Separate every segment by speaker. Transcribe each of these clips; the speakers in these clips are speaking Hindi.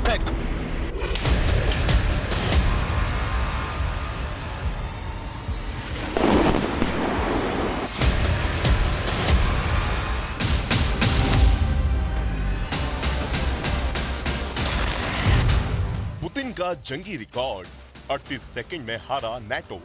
Speaker 1: फेंक।
Speaker 2: पुतिन का जंगी रिकॉर्ड, 38 सेकंड में हारा नाटो।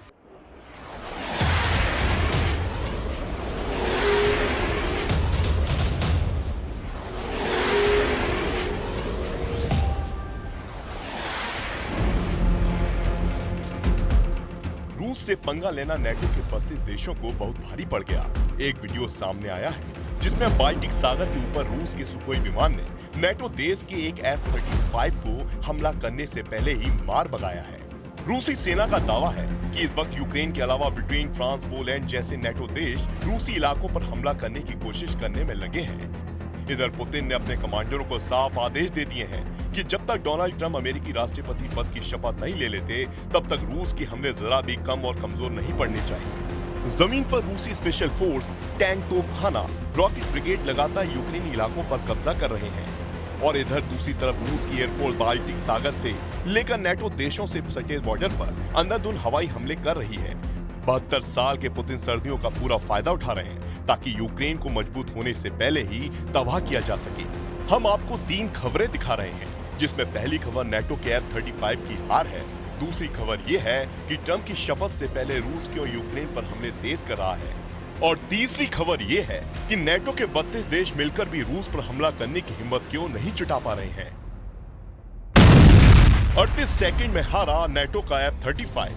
Speaker 2: रूस से पंगा लेना नाटो के 32 देशों को बहुत भारी पड़ गया। एक वीडियो सामने आया है जिसमें बाल्टिक सागर के ऊपर रूस के सुखोई विमान ने नाटो देश के एक F-35 को हमला करने से पहले ही मार भगाया है। रूसी सेना का दावा है कि इस वक्त यूक्रेन के अलावा ब्रिटेन, फ्रांस, पोलैंड जैसे नाटो देश रूसी इलाकों पर हमला करने की कोशिश करने में लगे हैं। इधर पुतिन ने अपने कमांडरों को साफ आदेश दे दिए हैं कि जब तक डोनाल्ड ट्रंप अमेरिकी राष्ट्रपति पद की शपथ नहीं ले लेते, तब तक रूस के हमले जरा भी कम और कमजोर नहीं पड़ने चाहिए। जमीन पर रूसी स्पेशल फोर्स, टैंक, तोपखाना, रॉकेट ब्रिगेड लगातार यूक्रेनी इलाकों पर कब्जा कर रहे हैं और इधर दूसरी तरफ रूस की एयरफोर्स बाल्टिक सागर से लेकर नाटो देशों से सटे बॉर्डर पर अंधाधुंध हवाई हमले कर रही है। 72 साल के पुतिन सर्दियों का पूरा फायदा उठा रहे हैं ताकि यूक्रेन को मजबूत होने से पहले ही तबाह किया जा सके। हम आपको 3 खबरें दिखा रहे हैं, जिसमें पहली खबर नाटो के F-35 की हार है। दूसरी खबर ये है कि ट्रंप की शपथ से पहले रूस क्यों यूक्रेन पर हमले तेज कर रहा है और तीसरी खबर ये है कि नाटो के 32 देश मिलकर भी रूस पर हमला करने की हिम्मत क्यों नहीं जुटा पा रहे हैं। 38 सेकंड में हारा नाटो का F-35।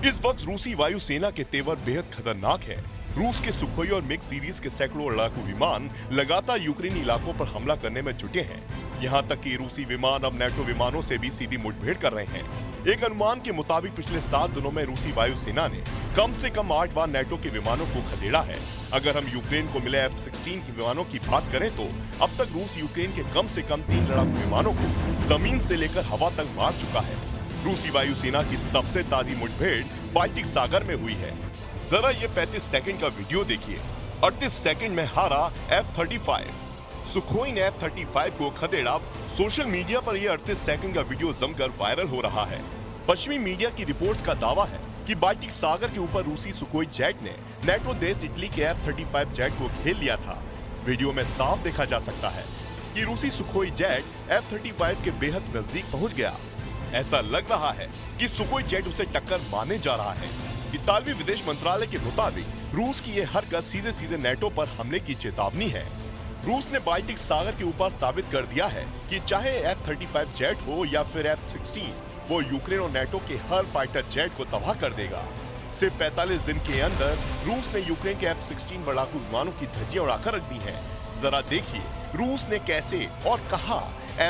Speaker 2: इस वक्त रूसी वायुसेना के तेवर बेहद खतरनाक है। रूस के सुखोई और मिग सीरीज के सैकड़ों लड़ाकू विमान लगातार यूक्रेनी इलाकों पर हमला करने में जुटे हैं। यहाँ तक कि रूसी विमान अब नाटो विमानों से भी सीधी मुठभेड़ कर रहे हैं। एक अनुमान के मुताबिक पिछले 7 दिनों में रूसी वायुसेना ने कम से कम 8 बार नाटो के विमानों को खदेड़ा है। अगर हम यूक्रेन को मिले F-16 के विमानों की बात करें तो अब तक रूस यूक्रेन के कम से कम 3 लड़ाकू विमानों को जमीन से लेकर हवा तक मार चुका है। रूसी वायुसेना की सबसे ताजी मुठभेड़ बाल्टिक सागर में हुई है। जरा ये 35 सेकंड का वीडियो देखिए। 38 सेकंड में हारा F-35। सुखोई ने F-35 को खदेड़ा। सोशल मीडिया पर यह 38 सेकंड का वीडियो जमकर वायरल हो रहा है। पश्चिमी मीडिया की रिपोर्ट्स का दावा है कि बाल्टिक सागर के ऊपर रूसी सुखोई जेट ने नाटो देश इटली के F-35 जेट को घेर लिया था। वीडियो में साफ देखा जा सकता है कि रूसी सुखोई जेट F-35 के बेहद नजदीक पहुंच गया। ऐसा लग रहा है कि सुखोई जेट उसे टक्कर मारने जा रहा है। इतालवी विदेश मंत्रालय के मुताबिक रूस की यह हरकत सीधे सीधे नाटो पर हमले की चेतावनी है। रूस ने बाल्टिक सागर के ऊपर साबित कर दिया है कि चाहे F-35 जेट हो या फिर F-16, वो यूक्रेन और नाटो के हर फाइटर जेट को तबाह कर देगा। सिर्फ 45 दिन के अंदर रूस ने यूक्रेन के F-16 लड़ाकू विमानों की धज्जियां उड़ाकर रख दी हैं। जरा देखिए रूस ने कैसे और कहां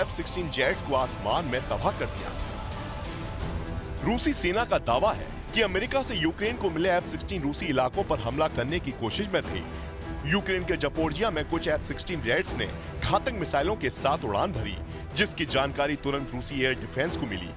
Speaker 2: F-16 जेट्स को आसमान में तबाह कर दिया। रूसी सेना का दावा है कि अमेरिका से यूक्रेन को मिले F-16 रूसी इलाकों पर हमला करने की कोशिश में थे। यूक्रेन के जपोर्जिया में कुछ F-16 जेट्स ने घातक मिसाइलों के साथ उड़ान भरी, जिसकी जानकारी तुरंत रूसी एयर डिफेंस को मिली।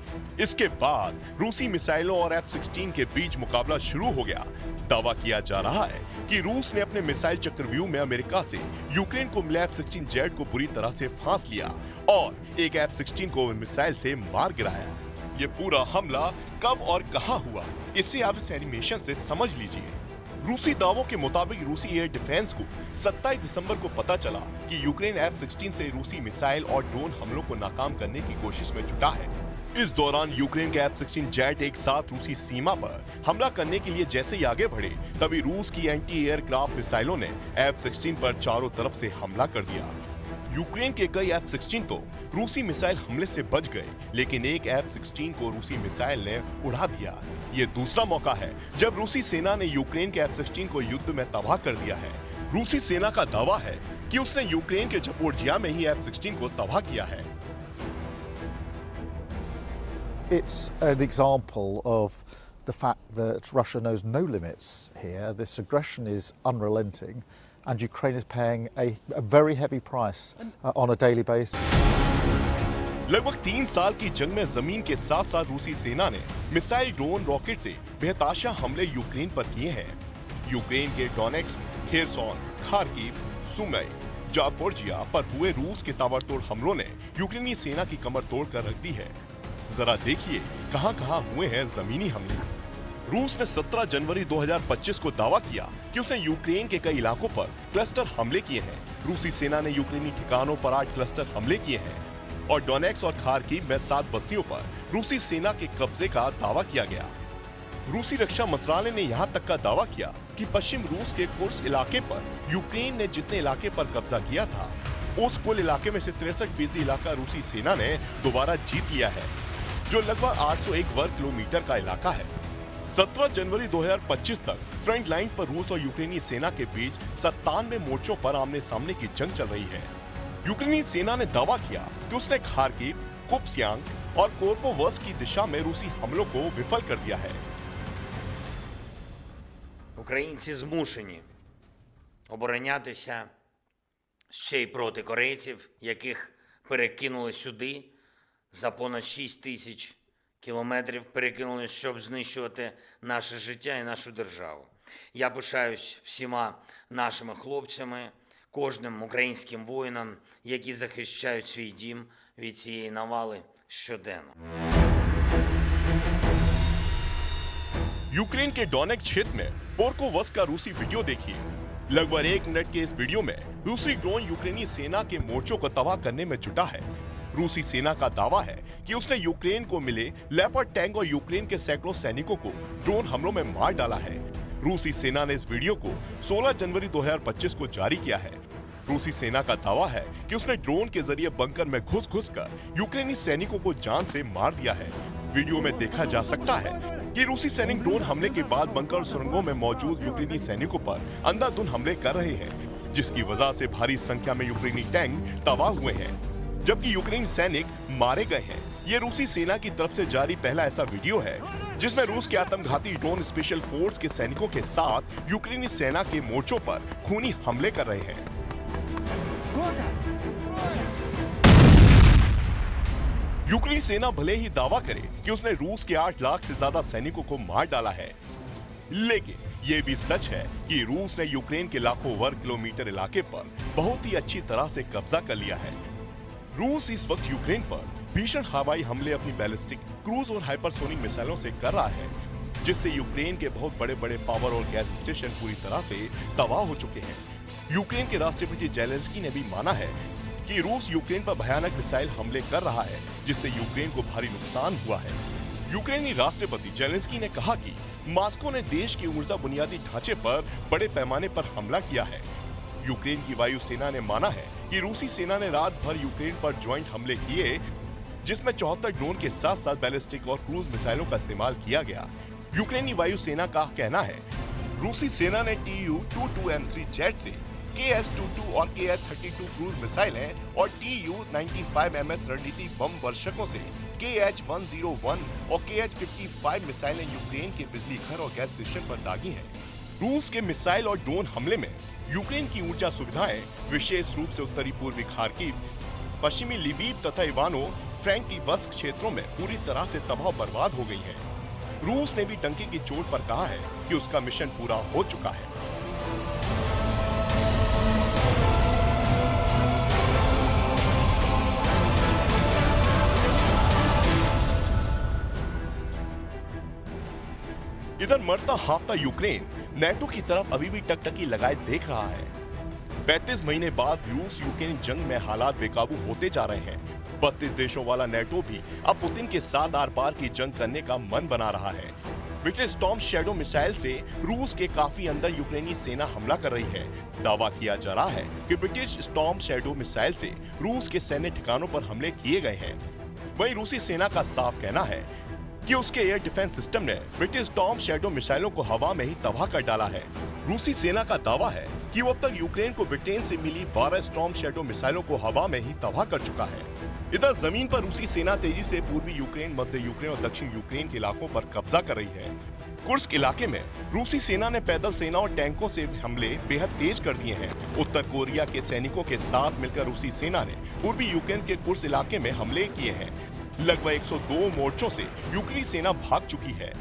Speaker 2: इसके बाद रूसी मिसाइलों और F-16 के बीच मुकाबला शुरू हो गया। दावा किया जा रहा है कि रूस ने अपने मिसाइल चक्रव्यूह में अमेरिका से यूक्रेन को मिले F-16 जेट को बुरी तरह से फांस लिया और एक F-16 को मिसाइल से मार गिराया। ये पूरा हमला कब और कहां हुआ, इसे आप इस एनिमेशन से समझ लीजिए। रूसी दावों के मुताबिक रूसी एयर डिफेंस को 27 दिसंबर को पता चला कि यूक्रेन F-16 से रूसी मिसाइल और ड्रोन हमलों को नाकाम करने की कोशिश में जुटा है। इस दौरान यूक्रेन के F-16 जेट एक साथ रूसी सीमा पर हमला करने के लिए जैसे ही आगे बढ़े, तभी रूस की एंटी एयरक्राफ्ट मिसाइलों ने F-16 पर चारों तरफ से हमला कर दिया। यूक्रेन के कई F-16 तो रूसी मिसाइल हमले से बच गए, लेकिन एक F-16 को रूसी मिसाइल ने उड़ा दिया। ये दूसरा मौका है जब रूसी सेना ने यूक्रेन के F-16 को युद्ध में तबाह कर दिया है। रूसी सेना का दावा है कि उसने यूक्रेन के जपोर्जिया में ही F-16 को तबाह किया है।
Speaker 3: It's an example of the fact that Russia knows no limits here. This aggression is unrelenting, and Ukraine is paying a very heavy price on a daily basis.
Speaker 2: लगभग 3 साल की जंग में जमीन के साथ साथ रूसी सेना ने मिसाइल, ड्रोन, रॉकेट से बेताशा हमले यूक्रेन पर किए हैं। यूक्रेन के Donetsk, Kherson, Kharkiv, Sumy, Zaporizhzhia पर हुए रूस के ताबड़तोड़ हमलों ने यूक्रेनी सेना की कमर तोड़कर रख दी है। जरा देखिए कहां-कहां हुए हैं जमीनी हमले। रूस ने 17 जनवरी 2025 को दावा किया कि उसने यूक्रेन के कई इलाकों पर क्लस्टर हमले किए हैं। रूसी सेना ने यूक्रेनी ठिकानों पर 8 क्लस्टर हमले किए हैं और डोनेट्स्क और खार्किव में 7 बस्तियों पर रूसी सेना के कब्जे का दावा किया गया। रूसी रक्षा मंत्रालय ने यहां तक का दावा किया कि पश्चिम रूस के कुर्स्क इलाके पर यूक्रेन ने जितने इलाके पर कब्जा किया था, उस कुल इलाके में से 63% इलाका रूसी सेना ने दोबारा जीत लिया है, जो लगभग 801 वर्ग किलोमीटर का इलाका है। 17 जनवरी 2025 तक फ्रंट लाइन पर रूस और यूक्रेनी सेना के बीच 97 मोर्चों पर आमने सामने की जंग चल रही है। यूक्रेनी सेना ने दावा किया कि उसने खार्किव, कुप्स्यांक और कोर्पोवर्स्क की दिशा में रूसी हमलों को विफल कर दिया है।
Speaker 1: Українці змушені оборонятися ще й проти корейців, яких перекинули сюди за понад 6 тисяч кілометрів, перекинули, щоб знищувати наше життя і нашу державу. Я пишаюсь всіма нашими хлопцями, кожним українським воїнам, які захищають свій дім від цієї навали щоденно.
Speaker 2: यूक्रेन के डोनेक क्षेत्र में पोर्कोवस्क का रूसी वीडियो देखिए। लगभग 1 मिनट के इस वीडियो में रूसी ड्रोन यूक्रेनी सेना के मोर्चों को तबाह करने में जुटा है। रूसी सेना का दावा है कि उसने यूक्रेन को मिले लेपर्ड टैंक और यूक्रेन के सैकड़ों सैनिकों को ड्रोन हमलों में मार डाला है। रूसी सेना ने इस वीडियो को 16 जनवरी 2025 को जारी किया है। रूसी सेना का दावा है कि उसने ड्रोन के जरिए बंकर में घुस कर यूक्रेनी सैनिकों को जान से मार दिया है। वीडियो में देखा जा सकता है कि रूसी सैनिक ड्रोन हमले के बाद बंकर और सुरंगों में मौजूद यूक्रेनी सैनिकों पर अंधाधुंध हमले कर रहे हैं, जिसकी वजह से भारी संख्या में यूक्रेनी टैंक तबाह हुए हैं, जबकि यूक्रेनी सैनिक मारे गए हैं। ये रूसी सेना की तरफ से जारी पहला ऐसा वीडियो है जिसमें रूस के आत्मघाती ड्रोन स्पेशल फोर्स के सैनिकों के साथ यूक्रेनी सेना के मोर्चों पर खूनी हमले कर रहे हैं। यूक्रेनी सेना भले ही दावा करे कि उसने रूस के 8 लाख से ज्यादा सैनिकों को मार डाला है, लेकिन यह भी सच है कि रूस ने यूक्रेन के लाखों वर्ग किलोमीटर इलाके पर बहुत ही अच्छी तरह से कब्जा कर लिया है। रूस इस वक्त यूक्रेन पर भीषण हवाई हमले अपनी बैलिस्टिक, क्रूज और हाइपरसोनिक मिसाइलों से कर रहा है, जिससे यूक्रेन के बहुत बड़े बड़े पावर और गैस स्टेशन पूरी तरह से तबाह हो चुके हैं। यूक्रेन के राष्ट्रपति जेलेंस्की ने भी माना है कि रूस यूक्रेन पर भयानक मिसाइल हमले कर रहा है, जिससे यूक्रेन को भारी नुकसान हुआ है। यूक्रेनी राष्ट्रपति जेलेंस्की ने कहा कि मॉस्को ने देश की ऊर्जा बुनियादी ढांचे पर बड़े पैमाने पर हमला किया है। यूक्रेन की वायुसेना ने माना है कि रूसी सेना ने रात भर यूक्रेन पर ज्वाइंट हमले किए, जिसमें 74 ड्रोन के साथ साथ बैलिस्टिक और क्रूज मिसाइलों का इस्तेमाल किया गया। यूक्रेनी वायुसेना का कहना है रूसी सेना ने Tu-22M3 जेट से KS-22 और KH-32 क्रूज मिसाइलें और Tu-95MS रणनीति बम वर्षकों से KH-101 और KH-55 मिसाइलें यूक्रेन के बिजली घर और गैस स्टेशन पर दागी हैं। रूस के मिसाइल और ड्रोन हमले में यूक्रेन की ऊर्जा सुविधाएं, विशेष रूप से उत्तरी पूर्वी खार्किव, पश्चिमी लिवीव तथा इवानो फ्रैंकिवस्क क्षेत्रों में पूरी तरह से तबाह बर्बाद हो गई है। रूस ने भी डंके की चोट पर कहा है कि उसका मिशन पूरा हो चुका है। इधर मरता हाफता यूक्रेन नेटो की तरफ अभी भी टकटकी लगाए देख रहा है। 35 महीने बाद रूस यूक्रेन जंग में हालात बेकाबू होते जा रहे हैं। 32 देशों वाला नेटो भी अब पुतिन के साथ आर पार की जंग करने का मन बना रहा है। ब्रिटिश स्टॉर्म शैडो मिसाइल से रूस के काफी अंदर यूक्रेनी सेना हमला कर रही है। दावा किया जा रहा है कि ब्रिटिश स्टॉर्म शैडो मिसाइल से रूस के सैन्य ठिकानों पर हमले किए गए हैं। वहीं रूसी सेना का साफ कहना है कि उसके एयर डिफेंस सिस्टम ने ब्रिटिश स्टॉर्म शैडो मिसाइलों को हवा में ही तबाह कर डाला है। रूसी सेना का दावा है कि वो अब तक यूक्रेन को ब्रिटेन से मिली 12 स्टॉर्म शैडो मिसाइलों को हवा में ही तबाह कर चुका है। इधर जमीन पर रूसी सेना तेजी से पूर्वी यूक्रेन, मध्य यूक्रेन और दक्षिण यूक्रेन के इलाकों पर कब्जा कर रही है। कुर्स्क इलाके में रूसी सेना ने पैदल सेना और टैंकों से हमले बेहद तेज कर दिए हैं। उत्तर कोरिया के सैनिकों के साथ मिलकर रूसी सेना ने पूर्वी यूक्रेन के कुर्स्क इलाके में हमले किए हैं। लगभग 102 मोर्चों से यूक्रेनी सेना भाग चुकी है।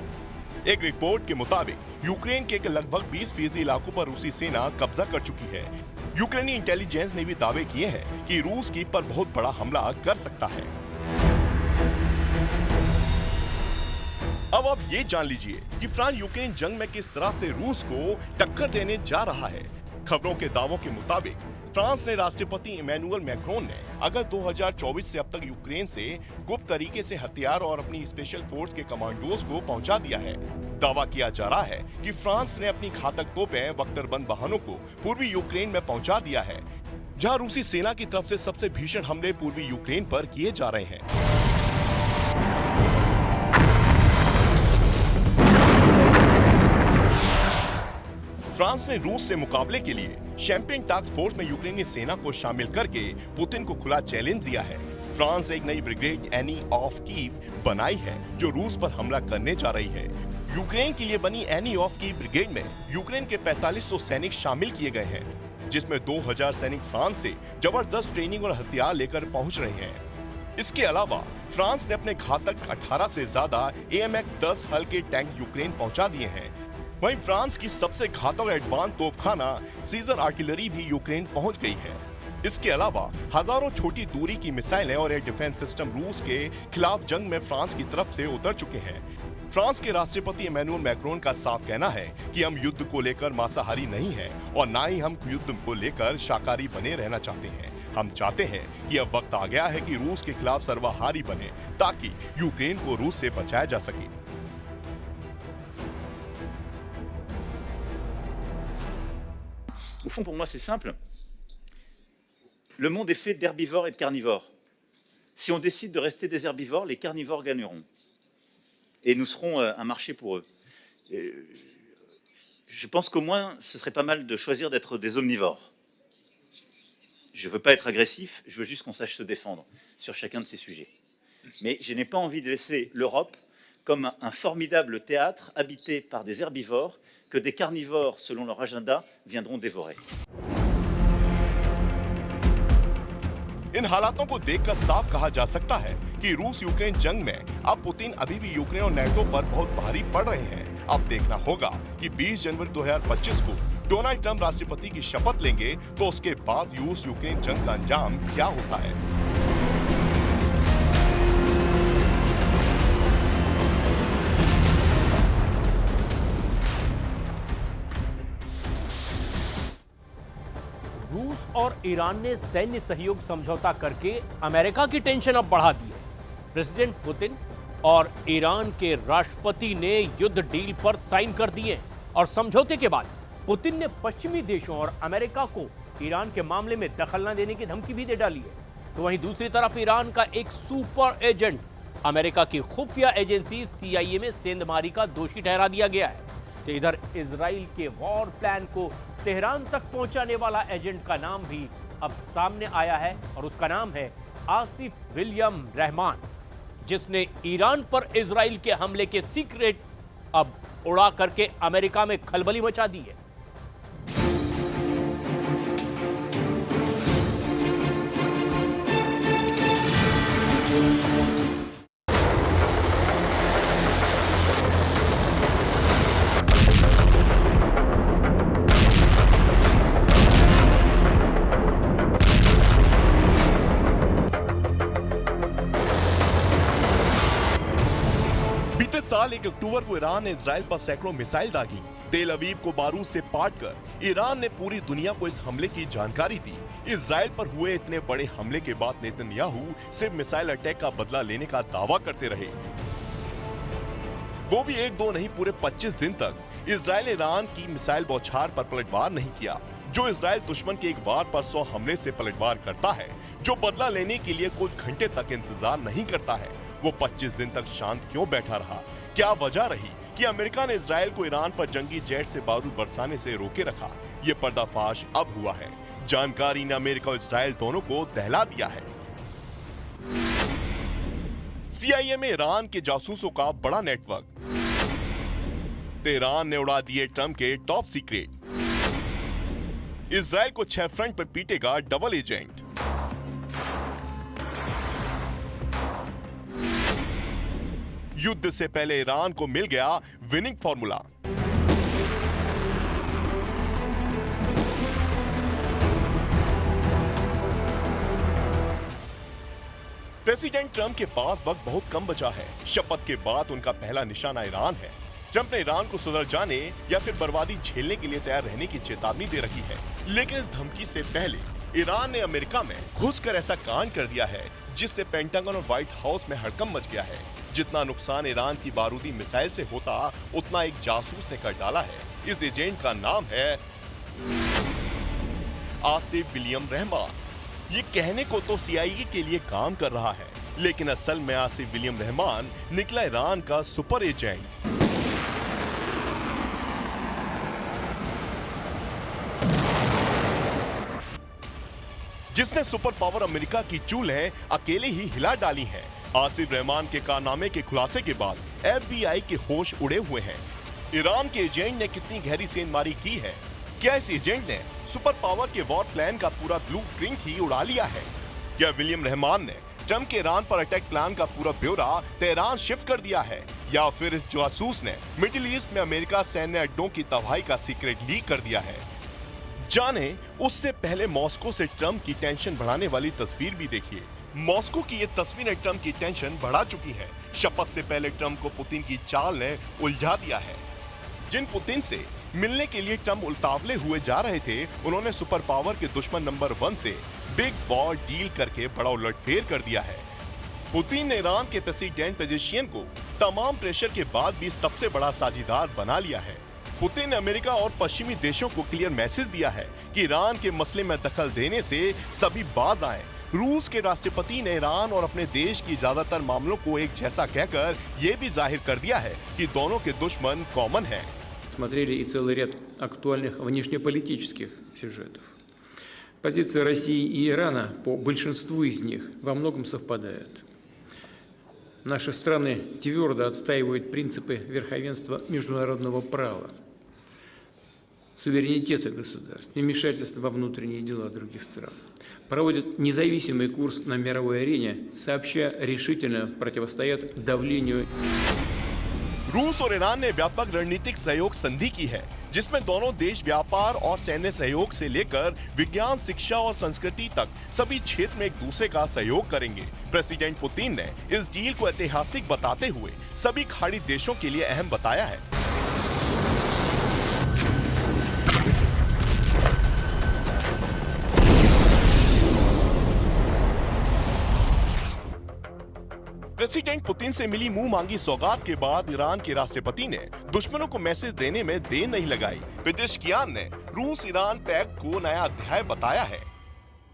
Speaker 2: एक रिपोर्ट के मुताबिक यूक्रेन के लगभग 20% इलाकों पर रूसी सेना कब्जा कर चुकी है। यूक्रेनी इंटेलिजेंस ने भी दावे किए हैं कि रूस की पर बहुत बड़ा हमला कर सकता है। अब आप ये जान लीजिए कि फ्रांस यूक्रेन जंग में किस तरह से रूस को टक्कर देने जा रहा है। खबरों के दावों के मुताबिक फ्रांस ने राष्ट्रपति इमैनुअल मैक्रोन ने अगस्त 2024 से अब तक यूक्रेन से गुप्त तरीके से हथियार और अपनी स्पेशल फोर्स के कमांडोज को पहुंचा दिया है। दावा किया जा रहा है कि फ्रांस ने अपनी घातक तोपें बख्तरबंद वाहनों को पूर्वी यूक्रेन में पहुंचा दिया है, जहां रूसी सेना की तरफ से सबसे भीषण हमले पूर्वी यूक्रेन पर किए जा रहे हैं। फ्रांस ने रूस से मुकाबले के लिए शैंपेन टास्क फोर्स में यूक्रेनी सेना को शामिल करके पुतिन को खुला चैलेंज दिया है। फ्रांस एक नई ब्रिगेड एनी ऑफ कीव बनाई है जो रूस पर हमला करने जा रही है। यूक्रेन के लिए बनी एनी ऑफ कीव ब्रिगेड में यूक्रेन के 4500 सैनिक शामिल किए गए हैं, जिसमें 2000 सैनिक फ्रांस से जबरदस्त ट्रेनिंग और हथियार लेकर पहुंच रहे हैं। इसके अलावा फ्रांस ने अपने घातक 18 से ज्यादा AMX-10 हल्के टैंक यूक्रेन पहुंचा दिए हैं। वहीं फ्रांस की सबसे घातक एडवांस तोपखाना सीजर आर्टिलरी भी यूक्रेन पहुंच गई है। इसके अलावा हजारों छोटी दूरी की मिसाइलें और एयर डिफेंस सिस्टम रूस के खिलाफ जंग में फ्रांस की तरफ से उतर चुके हैं। फ्रांस के राष्ट्रपति इमैनुअल मैक्रोन का साफ कहना है कि हम युद्ध को लेकर मांसाहारी नहीं हैं और ना ही हम युद्ध को लेकर शाकाहारी बने रहना चाहते हैं। हम चाहते हैं कि अब वक्त आ गया है कि रूस के खिलाफ सर्वाहारी बने ताकि यूक्रेन को रूस से बचाया जा सके।
Speaker 4: Au fond, pour moi, c'est simple. Le monde est fait d'herbivores et de carnivores. Si on décide de rester des herbivores, les carnivores gagneront. Et nous serons un marché pour eux. Je pense qu'au moins, ce serait pas mal de choisir d'être des omnivores. Je ne veux pas être agressif, je veux juste qu'on sache se défendre sur chacun de ces sujets. Mais je n'ai pas envie de laisser l'Europe comme un formidable théâtre habité par des herbivores que des carnivores, selon leur agenda, viendront dévorer.
Speaker 2: इन हालातों को देखकर साफ कहा जा सकता है कि रूस यूक्रेन जंग में अब पुतिन अभी भी यूक्रेन और नेटो पर बहुत भारी पड़ रहे हैं। अब देखना होगा कि 20 जनवरी 2025 को डोनाल्ड ट्रंप राष्ट्रपति की शपथ लेंगे तो उसके बाद रूस यूक्रेन जंग का अंजाम क्या होता है।
Speaker 5: रूस और ईरान ने सैन्य सहयोग समझौता करके अमेरिका की टेंशन अब बढ़ा दी है। प्रेसिडेंट पुतिन और ईरान के राष्ट्रपति ने युद्ध डील पर साइन कर दिए और समझौते के बाद पुतिन ने पश्चिमी देशों और अमेरिका को ईरान के मामले में दखल न देने की धमकी भी दे डाली है। तो वहीं दूसरी तरफ ईरान का एक सुपर एजेंट अमेरिका की खुफिया एजेंसी CIA में सेंधमारी का दोषी ठहरा दिया गया है। तो इधर इजराइल के वॉर प्लान को तेहरान तक पहुंचाने वाला एजेंट का नाम भी अब सामने आया है और उसका नाम है आसिफ विलियम रहमान, जिसने ईरान पर इजराइल के हमले के सीक्रेट अब उड़ा करके अमेरिका में खलबली मचा दी है।
Speaker 2: साल 1 अक्टूबर को ईरान ने इजराइल पर सैकड़ों मिसाइल दागी। तेल अवीव को बारूद से पाट कर ईरान ने पूरी दुनिया को इस हमले की जानकारी दी। इजराइल पर हुए इतने बड़े हमले के बाद नेतन्याहू सिर्फ मिसाइल अटैक का बदला लेने का दावा करते रहे, वो भी 1-2 नहीं, पूरे 25 दिन तक इजराइल ईरान की मिसाइल बौछार पर पलटवार नहीं किया। जो इजराइल दुश्मन के एक बार पर 100 हमले से पलटवार करता है, जो बदला लेने के लिए कुछ घंटे तक इंतजार नहीं करता है, वो 25 दिन तक शांत क्यों बैठा रहा? क्या वजह रही कि अमेरिका ने इजराइल को ईरान पर जंगी जेट से बारूद बरसाने से रोके रखा? ये पर्दाफाश अब हुआ है। जानकारी ने अमेरिका और इजराइल दोनों को दहला दिया है। CIA में ईरान के जासूसों का बड़ा नेटवर्क। तेहरान ने उड़ा दिए ट्रंप के टॉप सीक्रेट। इजराइल को 6 फ्रंट पर पीटेगा डबल एजेंट। युद्ध से पहले ईरान को मिल गया विनिंग फॉर्मूला। प्रेसिडेंट ट्रंप के पास वक्त बहुत कम बचा है। शपथ के बाद उनका पहला निशाना ईरान है। ट्रंप ने ईरान को सुधर जाने या फिर बर्बादी झेलने के लिए तैयार रहने की चेतावनी दे रखी है, लेकिन इस धमकी से पहले ईरान ने अमेरिका में घुसकर ऐसा कांड कर दिया है जिससे पेंटागन और व्हाइट हाउस में हड़कंप मच गया है। जितना नुकसान ईरान की बारूदी मिसाइल से होता, उतना एक जासूस ने कर डाला है। इस एजेंट का नाम है आसिफ विलियम रहमान। ये कहने को तो CIA के लिए काम कर रहा है, लेकिन असल में आसिफ विलियम रहमान निकला ईरान का सुपर एजेंट। जिसने सुपर पावर अमेरिका की चूल्हे अकेले ही हिला डाली है। आसिफ रहमान के कारनामे के खुलासे के बाद FBI के होश उड़े हुए हैं। ईरान के एजेंट ने कितनी गहरी सेंधमारी की है? क्या इस एजेंट ने सुपर पावर के वॉर प्लान का पूरा ब्लूप्रिंट ही उड़ा लिया है? क्या विलियम रहमान ने ट्रंप के ईरान पर अटैक प्लान का पूरा ब्यौरा तेहरान शिफ्ट कर दिया है, या फिर इस जासूस ने मिडिल ईस्ट में अमेरिका सैन्य अड्डों की तबाही का सीक्रेट लीक कर दिया है? जाने उससे पहले मॉस्को से ट्रंप की टेंशन बढ़ाने वाली तस्वीर भी देखिए। मॉस्को की ये तस्वीरें ट्रंप की टेंशन बढ़ा चुकी है। शपथ से पहले ट्रंप को पुतिन की चाल ने उलझा दिया है। जिन पुतिन से मिलने के लिए ट्रंप उतावले हुए जा रहे थे, उन्होंने सुपर पावर के दुश्मन नंबर 1 से बिग वॉर डील करके बड़ा उलटफेर कर दिया है। पुतिन ने ईरान के प्रेसिडेंट पेजेशियन को तमाम प्रेशर के बाद भी सबसे बड़ा साझीदार बना लिया है। पुतिन ने अमेरिका और पश्चिमी देशों को क्लियर मैसेज दिया है कि ईरान के मसले में दखल देने से सभी बाज आए। रूस के राष्ट्रपति ने ईरान और अपने देश की ज्यादातर मामलों को एक जैसा कहकर यह भी जाहिर कर दिया है कि दोनों के दुश्मन कॉमन हैं।
Speaker 6: Смотрели и целый ряд актуальных внешнеполитических сюжетов. Позиции России и Ирана по большинству из них во многом совпадают. Наши страны твердо отстаивают принципы верховенства международного права, суверенитета государств, невмешательства во внутренние дела других стран. Проводят независимый курс на мировой арене, сообща решительно противостоят давлению.
Speaker 2: रूस और ईरान ने व्यापक रणनीतिक सहयोग संधि की है, जिसमें दोनों देश व्यापार और सैन्य सहयोग से लेकर विज्ञान, शिक्षा और संस्कृति तक सभी क्षेत्र में एक दूसरे का सहयोग करेंगे। प्रेसिडेंट पुतिन ने इस डील को ऐतिहासिक बताते हुए सभी खाड़ी देशों के लिए अहम बताया है। प्रेसिडेंट पुतिन से मिली मुंह मांगी सौगात के बाद ईरान के राष्ट्रपति ने दुश्मनों को मैसेज देने में देर नहीं लगाई। पेजेश्कियान ने रूस ईरान पैक्ट को नया अध्याय बताया है।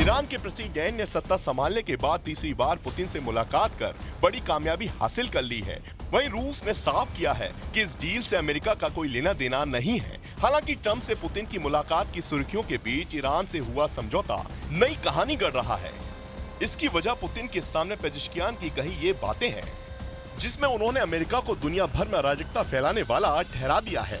Speaker 2: ईरान के प्रेसिडेंट ने सत्ता संभालने के बाद तीसरी बार पुतिन से मुलाकात कर बड़ी कामयाबी हासिल कर ली है। वहीं रूस ने साफ किया है कि इस डील से अमेरिका का कोई लेना देना नहीं है। हालांकि ट्रंप से पुतिन की मुलाकात की सुर्खियों के बीच ईरान से हुआ समझौता नई कहानी गढ़ रहा है। इसकी वजह पुतिन के सामने पेजेश्कियान की कही ये बातें हैं, जिसमें उन्होंने अमेरिका को दुनिया भर में अराजकता फैलाने वाला ठहरा दिया है।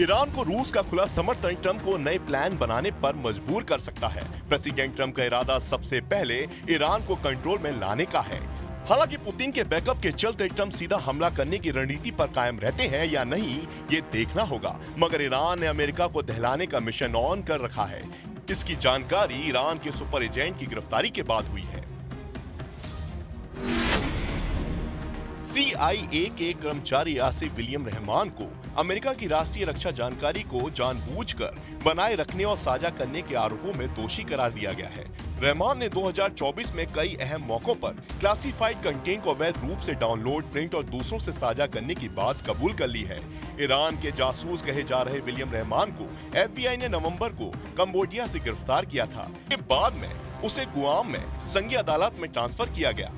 Speaker 2: ईरान को रूस का खुला समर्थन ट्रंप को नए प्लान बनाने पर मजबूर कर सकता है। प्रेसिडेंट ट्रंप का इरादा सबसे पहले ईरान को कंट्रोल में लाने का है। हालांकि पुतिन के बैकअप के चलते ट्रंप सीधा हमला करने की रणनीति पर कायम रहते हैं या नहीं, ये देखना होगा। मगर ईरान ने अमेरिका को दहलाने का मिशन ऑन कर रखा है। इसकी जानकारी ईरान के सुपर एजेंट की गिरफ्तारी के बाद हुई है। CIA के कर्मचारी आसिफ विलियम रहमान को अमेरिका की राष्ट्रीय रक्षा जानकारी को जानबूझकर बनाए रखने और साझा करने के आरोपों में दोषी करार दिया गया है। रहमान ने 2024 में कई अहम मौकों पर क्लासिफाइड कंटेंट को अवैध रूप से डाउनलोड, प्रिंट और दूसरों से साझा करने की बात कबूल कर ली है। ईरान के जासूस कहे जा रहे विलियम रहमान को FBI ने नवंबर को कंबोडिया से गिरफ्तार किया था। के बाद में उसे गुआम में संघीय अदालत में ट्रांसफर किया गया।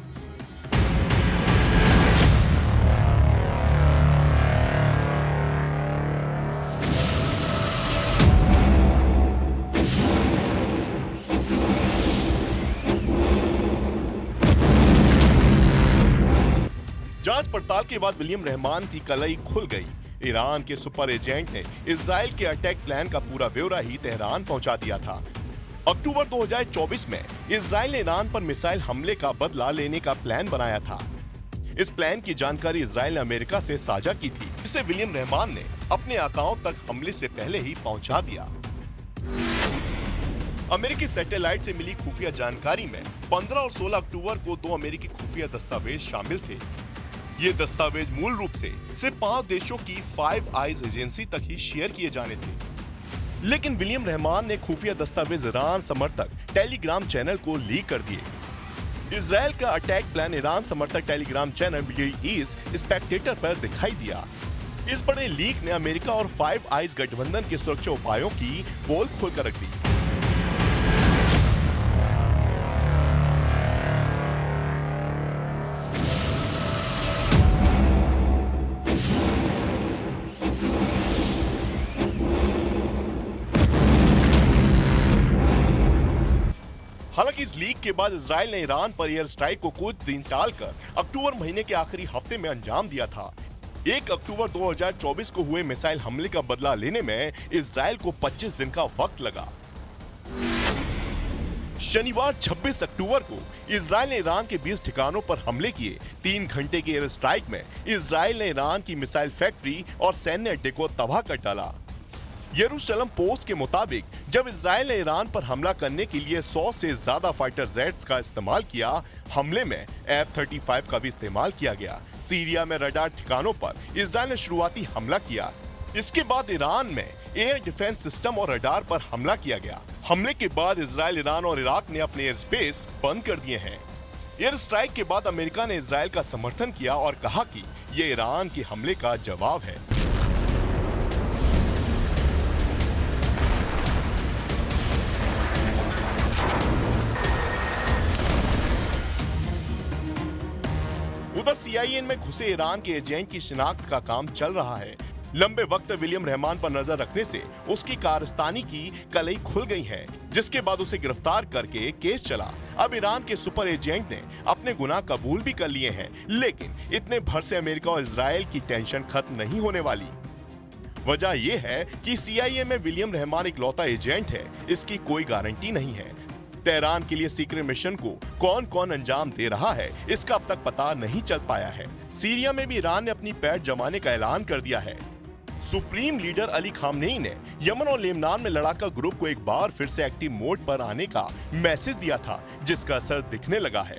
Speaker 2: जांच पड़ताल के बाद विलियम रहमान की कलई खुल गई। ईरान के सुपर एजेंट ने इजराइल के अटैक प्लान का पूरा ब्यौरा ही तेहरान पहुंचा दिया था। अक्टूबर 2024 में इजराइल ने ईरान पर मिसाइल हमले का बदला लेने का प्लान बनाया था। इस प्लान की जानकारी इजराइल ने अमेरिका से साझा की थी, जिसे विलियम रहमान ने अपने आकाओं तक हमले से पहले ही पहुंचा दिया। अमेरिकी सैटेलाइट से मिली खुफिया जानकारी में 15 और 16 अक्टूबर को 2 अमेरिकी खुफिया दस्तावेज शामिल थे। ये दस्तावेज मूल रूप से सिर्फ 5 देशों की फाइव आइज एजेंसी तक ही शेयर किए जाने थे, लेकिन विलियम रहमान ने खुफिया दस्तावेज ईरान समर्थक टेलीग्राम चैनल को लीक कर दिए। इजराइल का अटैक प्लान ईरान समर्थक Telegram channel middle east Spectator पर दिखाई दिया। इस बड़े लीक ने अमेरिका और फाइव आइज गठबंधन के सुरक्षा उपायों की पोल खोलकर रख दी। हालांकि इस लीक के बाद इजराइल ने ईरान पर एयर स्ट्राइक को कुछ दिन टालकर अक्टूबर महीने के आखिरी हफ्ते में अंजाम दिया था। 1 अक्टूबर 2024 को हुए मिसाइल हमले का बदला लेने में इजराइल को 25 दिन का वक्त लगा। शनिवार 26 अक्टूबर को इजराइल ने ईरान के 20 ठिकानों पर हमले किए। 3 घंटे के एयर स्ट्राइक में इजराइल ने ईरान की मिसाइल फैक्ट्री और सैन्य अड्डे को तबाह कर डाला। यरूशलेम पोस्ट के मुताबिक जब इजराइल ने ईरान पर हमला करने के लिए 100 से ज्यादा फाइटर जेट्स का इस्तेमाल किया, हमले में F-35 का भी इस्तेमाल किया गया। सीरिया में रडार ठिकानों पर इजराइल ने शुरुआती हमला किया। इसके बाद ईरान में एयर डिफेंस सिस्टम और रडार पर हमला किया गया। हमले के बाद इजराइल, ईरान और इराक ने अपने एयर स्पेस बंद कर दिए हैं। एयर स्ट्राइक के बाद अमेरिका ने इजराइल का समर्थन किया और कहा कि ये ईरान के हमले का जवाब है। उधर सीआईए में घुसे ईरान के एजेंट की शिनाख्त का काम चल रहा है। लंबे वक्त विलियम रहमान पर नजर रखने से उसकी कारस्तानी की कलई खुल गई है, जिसके बाद उसे गिरफ्तार करके केस चला। अब ईरान के सुपर एजेंट ने अपने गुनाह कबूल भी कर लिए हैं, लेकिन इतने भर से अमेरिका और इजराइल की टेंशन खत्म नहीं होने वाली। वजह यह है कि सीआईए में विलियम रहमान इकलौता एजेंट है, इसकी कोई गारंटी नहीं है। तेहरान के लिए सीक्रेट मिशन को कौन कौन अंजाम दे रहा है, इसका अब तक पता नहीं चल पाया है। सीरिया में भी ईरान ने अपनी पैठ जमाने का ऐलान कर दिया है। सुप्रीम लीडर अली खामनेई ने यमन और लेबनान में लड़ाका ग्रुप को एक बार फिर से एक्टिव मोड पर आने का मैसेज दिया था, जिसका असर दिखने लगा है।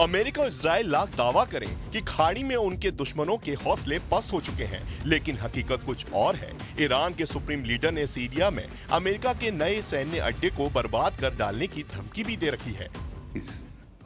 Speaker 2: अमेरिका और इजराइल लाख दावा करें कि खाड़ी में उनके दुश्मनों के हौसले पस्त हो चुके हैं, लेकिन हकीकत कुछ और है। ईरान के सुप्रीम लीडर ने सीरिया में अमेरिका के नए सैन्य अड्डे को बर्बाद कर डालने की धमकी भी दे रखी है।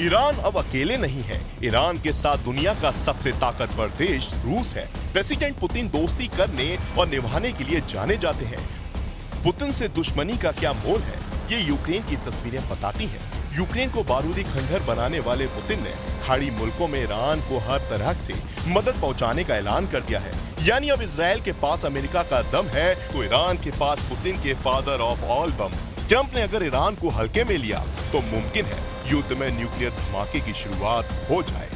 Speaker 2: ईरान अब अकेले नहीं है। ईरान के साथ दुनिया का सबसे ताकतवर देश रूस है। प्रेसिडेंट पुतिन दोस्ती करने और निभाने के लिए जाने जाते हैं। पुतिन से दुश्मनी का क्या मोल है, ये यूक्रेन की तस्वीरें बताती हैं। यूक्रेन को बारूदी खंडहर बनाने वाले पुतिन ने खाड़ी मुल्कों में ईरान को हर तरह से मदद पहुंचाने का ऐलान कर दिया है। यानी अब इजराइल के पास अमेरिका का दम है तो ईरान के पास पुतिन के father of all bomb. Trump ने अगर ईरान को हल्के में लिया तो मुमकिन है युद्ध में न्यूक्लियर धमाके की शुरुआत हो जाए।